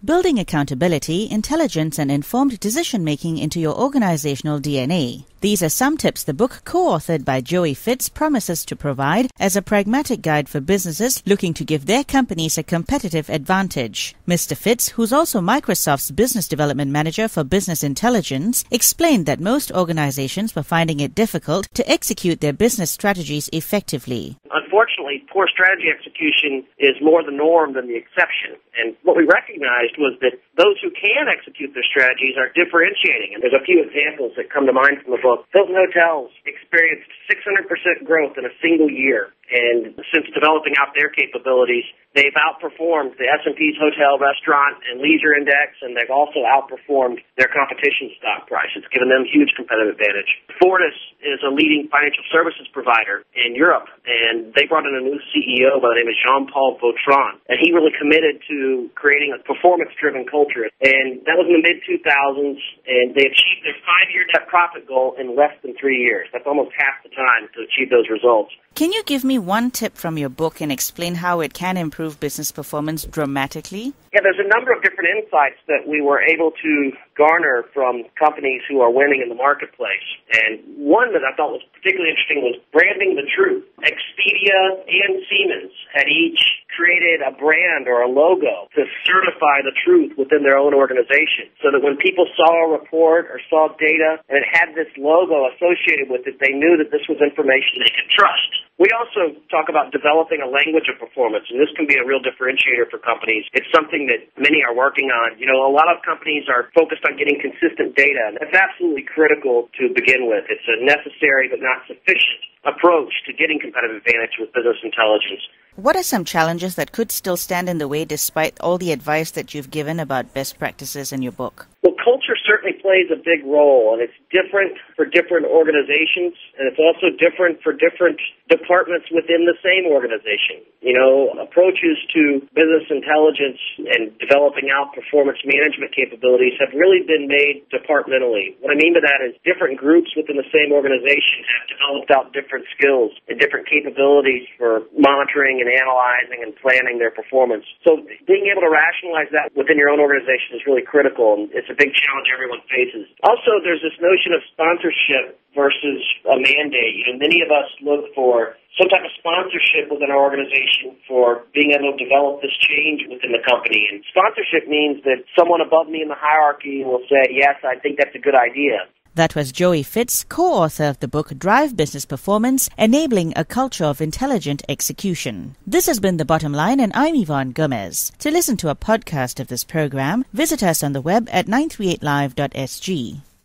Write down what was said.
building accountability, intelligence, and informed decision-making into your organizational DNA. These are some tips the book, co-authored by Joey Fitts, promises to provide as a pragmatic guide for businesses looking to give their companies a competitive advantage. Mr. Fitts, who's also Microsoft's Business Development Manager for Business Intelligence, explained that most organizations were finding it difficult to execute their business strategies effectively. Unfortunately, poor strategy execution is more the norm than the exception. And what we recognized was that those who can execute their strategies are differentiating. And there's a few examples that come to mind from the book. Hilton Hotels experienced 600% growth in a single year. And since developing out their capabilities, they've outperformed the S&P's Hotel, Restaurant, and Leisure Index, and they've also outperformed their competition stock price. It's given them huge competitive advantage. Fortis is a leading financial services provider in Europe, and they brought in a new CEO by the name of Jean-Paul Vautrin, and he really committed to creating a performance-driven culture. And that was in the mid-2000s, and they achieved their 5-year net profit goal in less than 3 years. That's almost half the time to achieve those results. Can you give me one tip from your book and explain how it can improve business performance dramatically? Yeah, there's a number of different insights that we were able to garner from companies who are winning in the marketplace. And one that I thought was particularly interesting was branding the truth. Expedia and Siemens had each created a brand or a logo to certify the truth within their own organization, so that when people saw a report or saw data and it had this logo associated with it, they knew that this was information they could trust. We also talk about developing a language of performance, and this can be a real differentiator for companies. It's something that many are working on. You know, a lot of companies are focused on getting consistent data, and that's absolutely critical to begin with. It's a necessary but not sufficient approach to getting competitive advantage with business intelligence. What are some challenges that could still stand in the way despite all the advice that you've given about best practices in your book? Well, culture certainly plays a big role, and it's different for different organizations, and it's also different for different departments within the same organization. You know, approaches to business intelligence and developing out performance management capabilities have really been made departmentally. What I mean by that is different groups within the same organization have developed out different skills and different capabilities for monitoring and analyzing and planning their performance. So being able to rationalize that within your own organization is really critical, and it's a big challenge everyone faces. Also, there's this notion of sponsorship versus a mandate. You know, many of us look for some type of sponsorship within our organization for being able to develop this change within the company. And sponsorship means that someone above me in the hierarchy will say, yes, I think that's a good idea. That was Joey Fitts, co-author of the book Drive Business Performance, Enabling a Culture of Intelligent Execution. This has been The Bottom Line, and I'm Yvonne Gomez. To listen to a podcast of this program, visit us on the web at 938live.sg.